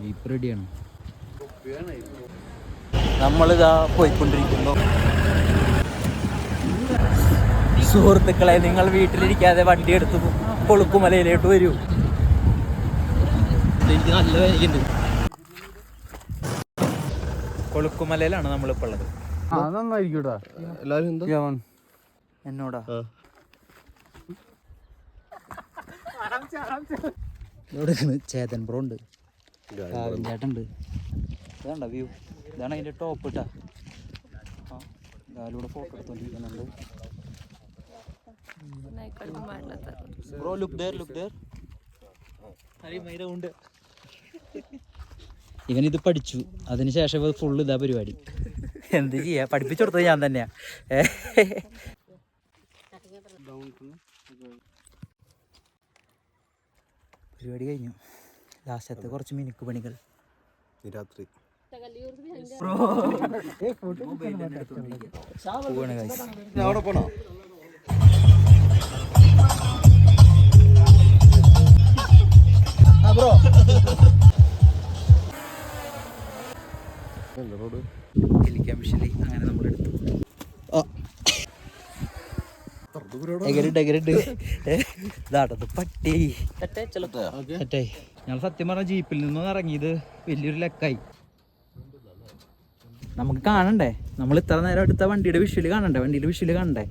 Jeep റെഡിയാണ്. നമ്മളിതാ പോയിക്കൊണ്ടിരിക്കുന്നു. സുഹൃത്തുക്കളെ, നിങ്ങൾ വീട്ടിലിരിക്കാതെ വണ്ടി എടുത്ത് കൊളുക്കുമലയിലോട്ട് വരൂ. എനിക്ക് നല്ല വേദനയുണ്ട്. കൊളുക്കുമലയിലാണ് നമ്മളിപ്പോൾ ഉള്ളത്. എന്നോടാ ചേതൻ ബ്രോ ഉണ്ട്, ചേട്ടനുണ്ട്. ഇതാണ്ട വ്യൂ, ഇതാണ് അതിൻ്റെ ടോപ്പ് ഇട്ടാ. ഗാലൂടെ ഫോട്ടോ എടുത്തോണ്ടിരിക്കുന്നുണ്ട്. Bro look there, look there. ഇവനിത് പഠിച്ചു, അതിനുശേഷം ഫുള്ള് ഇതാ പരിപാടി. എന്ത് ചെയ്യാ, പഠിപ്പിച്ചു കൊടുത്തത് ഞാൻ തന്നെയാ. പരിപാടി കഴിഞ്ഞു. ലാസ്റ്റത്തെ കുറച്ച് മിനുക്ക് പണികൾ. രാത്രി പോണോ? അങ്ങനെ നമ്മളെടുത്തു. പട്ടി ഞങ്ങൾ സത്യം പറഞ്ഞ ജീപ്പിൽ നിന്ന് ഇറങ്ങിയത് വലിയൊരു ലക്കായി. നമുക്ക് കാണണ്ടേ, നമ്മൾ ഇത്ര നേരം എടുത്ത വണ്ടിയുടെ വിഷ്വല് കാണണ്ടേ,